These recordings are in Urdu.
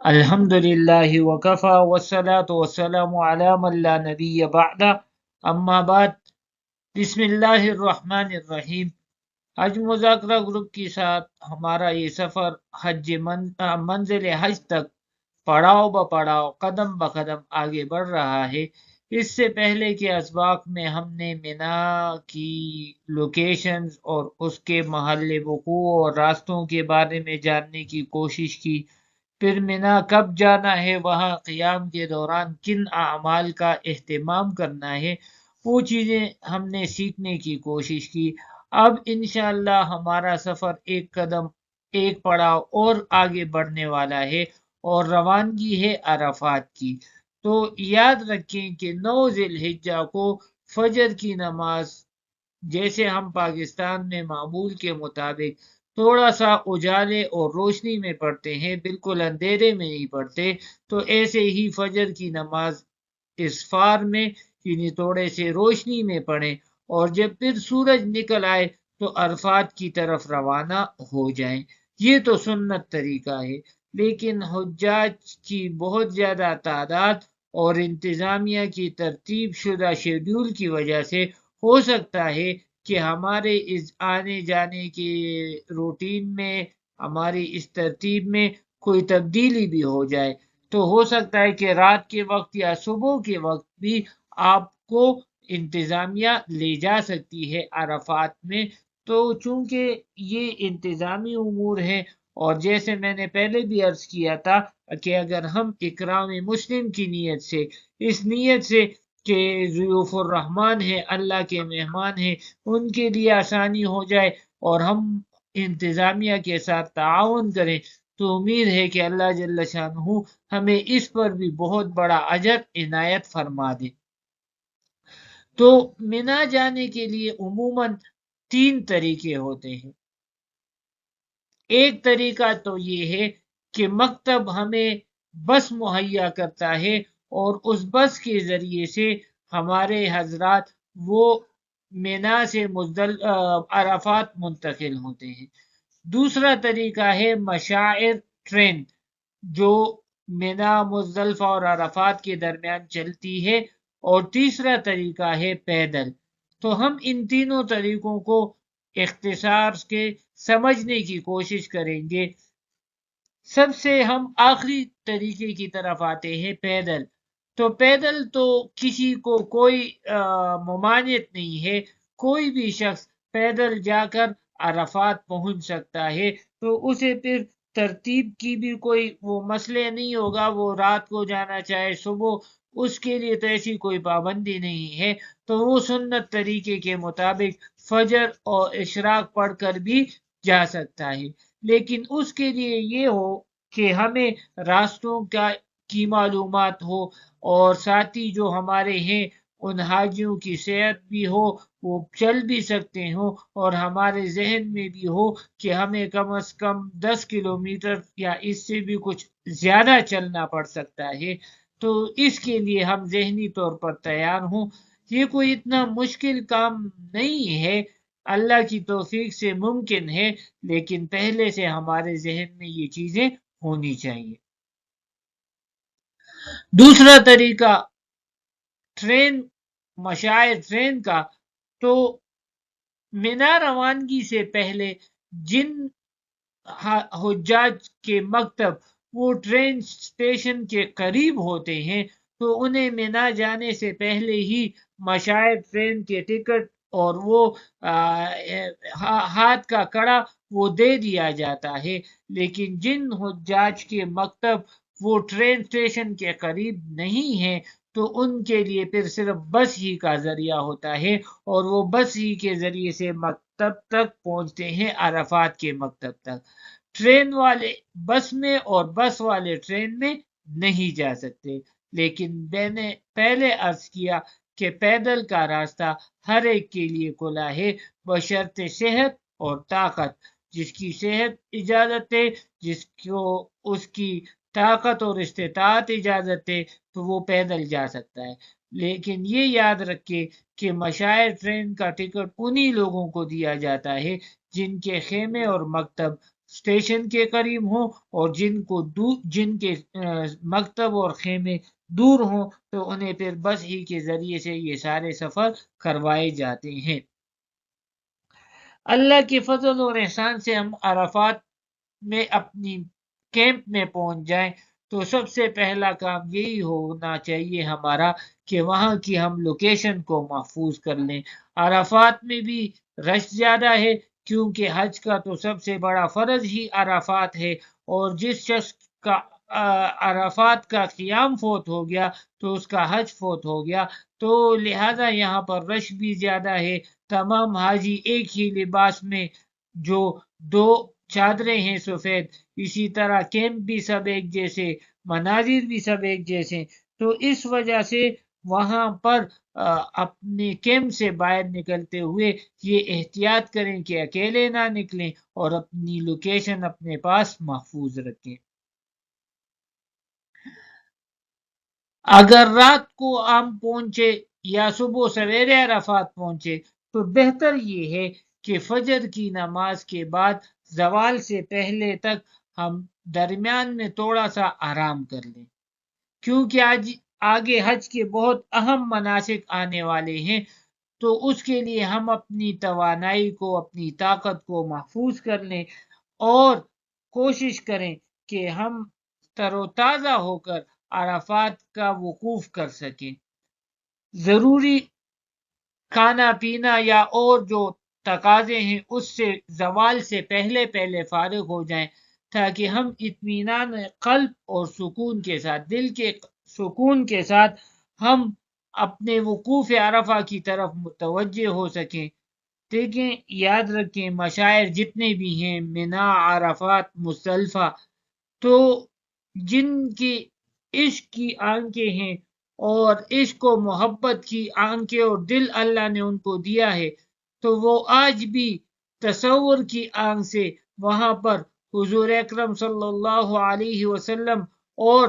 الحمد للہ وکفا والصلاة والسلام علی من لا نبی بعد اما بعد بسم اللہ الرحمن الرحیم۔ حج مذاکرہ گروپ کے ساتھ ہمارا یہ سفر منزل حج تک پڑاؤ بہ پڑاؤ قدم بہ قدم آگے بڑھ رہا ہے۔ اس سے پہلے کے اسباق میں ہم نے مینا کی لوکیشنز اور اس کے محل وقوع اور راستوں کے بارے میں جاننے کی کوشش کی۔ پھر مینا کب جانا ہے، وہاں قیام کے دوران کن اعمال کا اہتمام کرنا ہے، وہ چیزیں ہم نے سیکھنے کی کوشش کی۔ اب انشاءاللہ ہمارا سفر ایک قدم ایک پڑاؤ اور آگے بڑھنے والا ہے اور روانگی ہے عرفات کی۔ تو یاد رکھیں کہ 9 ذی الحجہ کو فجر کی نماز، جیسے ہم پاکستان میں معمول کے مطابق تھوڑا سا اجالے اور روشنی میں پڑھتے ہیں، بالکل اندھیرے میں نہیں پڑھتے، تو ایسے ہی فجر کی نماز اسفار میں یعنی تھوڑے سے روشنی میں پڑھیں، اور جب پھر سورج نکل آئے تو عرفات کی طرف روانہ ہو جائیں۔ یہ تو سنت طریقہ ہے، لیکن حجاج کی بہت زیادہ تعداد اور انتظامیہ کی ترتیب شدہ شیڈول کی وجہ سے ہو سکتا ہے کہ ہمارے اس آنے جانے کے روٹین میں، ہماری اس ترتیب میں کوئی تبدیلی بھی ہو جائے، تو ہو سکتا ہے کہ رات کے وقت یا صبح کے وقت بھی آپ کو انتظامیہ لے جا سکتی ہے عرفات میں۔ تو چونکہ یہ انتظامی امور ہے، اور جیسے میں نے پہلے بھی عرض کیا تھا کہ اگر ہم اکرام مسلم کی نیت سے، اس نیت سے کہ ضیوف الرحمن ہے، اللہ کے مہمان ہیں، ان کے لیے آسانی ہو جائے اور ہم انتظامیہ کے ساتھ تعاون کریں، تو امید ہے کہ اللہ جل شانہ ہمیں اس پر بھی بہت بڑا اجر عنایت فرما دے۔ تو مینا جانے کے لیے عموماً 3 طریقے ہوتے ہیں۔ ایک طریقہ تو یہ ہے کہ مکتب ہمیں بس مہیا کرتا ہے اور اس بس کے ذریعے سے ہمارے حضرات وہ مینا سے عرفات منتقل ہوتے ہیں۔ دوسرا طریقہ ہے مشاعر ٹرین، جو مینا، مزدلفہ اور عرفات کے درمیان چلتی ہے، اور تیسرا طریقہ ہے پیدل۔ تو ہم ان تینوں طریقوں کو اختصار کے سمجھنے کی کوشش کریں گے۔ سب سے ہم آخری طریقے کی طرف آتے ہیں، پیدل۔ تو پیدل تو کسی کو کوئی ممانعت نہیں ہے، کوئی بھی شخص پیدل جا کر عرفات پہنچ سکتا ہے، تو اسے پھر ترتیب کی بھی کوئی وہ مسئلے نہیں ہوگا، وہ رات کو جانا چاہے صبح، اس کے لیے تو ایسی کوئی پابندی نہیں ہے، تو وہ سنت طریقے کے مطابق فجر اور اشراق پڑھ کر بھی جا سکتا ہے۔ لیکن اس کے لیے یہ ہو کہ ہمیں راستوں کی معلومات ہو، اور ساتھی جو ہمارے ہیں ان حاجیوں کی صحت بھی ہو، وہ چل بھی سکتے ہوں، اور ہمارے ذہن میں بھی ہو کہ ہمیں کم از کم 10 کلومیٹر یا اس سے بھی کچھ زیادہ چلنا پڑ سکتا ہے، تو اس کے لیے ہم ذہنی طور پر تیار ہوں۔ یہ کوئی اتنا مشکل کام نہیں ہے، اللہ کی توفیق سے ممکن ہے، لیکن پہلے سے ہمارے ذہن میں یہ چیزیں ہونی چاہیے۔ دوسرا طریقہ ٹرین، مشاعر ٹرین کا، تو مینا روانگی سے پہلے جن حجاج کے مکتب وہ ٹرین سٹیشن کے قریب ہوتے ہیں، تو انہیں مینا جانے سے پہلے ہی مشاعر ٹرین کے ٹکٹ اور وہ ہاتھ کا کڑا وہ دے دیا جاتا ہے۔ لیکن جن حجاج کے مکتب وہ ٹرین سٹیشن کے قریب نہیں ہیں، تو ان کے لیے پھر صرف بس ہی کا ذریعہ ہوتا ہے، اور وہ بس ہی کے ذریعے سے مکتب تک پہنچتے ہیں، عرفات کے مکتب تک۔ ٹرین والے بس میں اور بس والے ٹرین میں نہیں جا سکتے۔ لیکن میں نے پہلے عرض کیا کہ پیدل کا راستہ ہر ایک کے لیے کھلا ہے، بشرط صحت اور طاقت۔ جس کی صحت اجازت ہے، جس کو اس کی طاقت اور استطاعت اجازت ہے، تو وہ پیدل جا سکتا ہے۔ لیکن یہ یاد رکھے کہ مشاعر ٹرین کا ٹکٹ انہی لوگوں کو دیا جاتا ہے جن کے خیمے اور مکتب اسٹیشن کے قریب ہوں اور جن کے مکتب اور خیمے دور ہوں تو انہیں پھر بس ہی کے ذریعے سے یہ سارے سفر کروائے جاتے ہیں۔ اللہ کے فضل اور احسان سے ہم عرفات میں اپنی کیمپ میں پہنچ جائیں تو سب سے پہلا کام یہی ہونا چاہیے ہمارا کہ وہاں کی ہم لوکیشن کو محفوظ کر لیں۔ عرفات میں بھی رش زیادہ ہے کیونکہ حج کا تو سب سے بڑا فرض ہی عرفات ہے، اور جس شخص کا عرفات کا قیام فوت ہو گیا تو اس کا حج فوت ہو گیا، تو لہذا یہاں پر رش بھی زیادہ ہے۔ تمام حاجی ایک ہی لباس میں، جو دو چادریں ہیں سفید، اسی طرح کیمپ بھی سب ایک جیسے، مناظر بھی سب ایک جیسے، تو اس وجہ سے وہاں پر اپنے کیمپ سے باہر نکلتے ہوئے یہ احتیاط کریں کہ اکیلے نہ نکلیں اور اپنی لوکیشن اپنے پاس محفوظ رکھیں۔ اگر رات کو ہم پہنچے یا صبح سویرے عرفات پہنچے تو بہتر یہ ہے کہ فجر کی نماز کے بعد زوال سے پہلے تک ہم درمیان میں تھوڑا سا آرام کر لیں، کیونکہ آگے حج کے بہت اہم مناسک آنے والے ہیں، تو اس کے لیے ہم اپنی توانائی کو، اپنی طاقت کو محفوظ کر لیں اور کوشش کریں کہ ہم تر و تازہ ہو کر عرفات کا وقوف کر سکیں۔ ضروری کھانا پینا یا اور جو تقاضے ہیں اس سے زوال سے پہلے فارغ ہو جائیں، تاکہ ہم اطمینان قلب اور سکون کے ساتھ، دل کے سکون کے ساتھ ہم اپنے وقوف عرفہ کی طرف متوجہ ہو سکیں۔ دیکھیں، یاد رکھیں، مشاعر جتنے بھی ہیں، منا، عرفات، مزدلفہ، تو جن کی عشق کی آنکھیں ہیں اور عشق و محبت کی آنکھیں اور دل اللہ نے ان کو دیا ہے، تو وہ آج بھی تصور کی آنکھ سے وہاں پر حضور اکرم صلی اللہ علیہ وسلم اور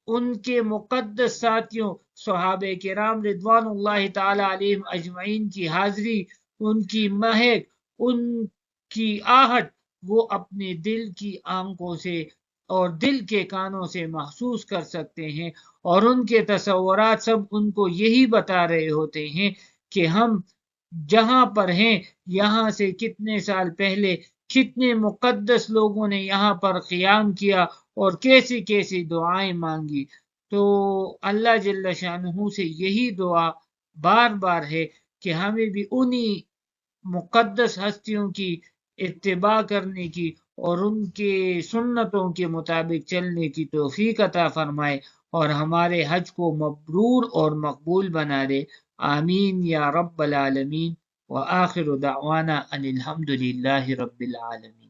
ان کے مقدس ساتھیوں صحابہ کرام رضوان اللہ تعالی علیہم اجمعین کی حاضری، ان کی مہک، ان کی آہٹ، وہ اپنے دل کی آنکھوں سے اور دل کے کانوں سے محسوس کر سکتے ہیں، اور ان کے تصورات سب ان کو یہی بتا رہے ہوتے ہیں کہ ہم جہاں پر ہیں یہاں سے کتنے سال پہلے کتنے مقدس لوگوں نے یہاں پر قیام کیا اور کیسی کیسی دعائیں مانگی۔ تو اللہ جل شانہ سے یہی دعا بار بار ہے کہ ہمیں بھی انہی مقدس ہستیوں کی اتباع کرنے کی اور ان کے سنتوں کے مطابق چلنے کی توفیق عطا فرمائے اور ہمارے حج کو مبرور اور مقبول بنا دے۔ آمین یا رب العالمین، وآخر دعوانا ان الحمد للہ رب العالمین۔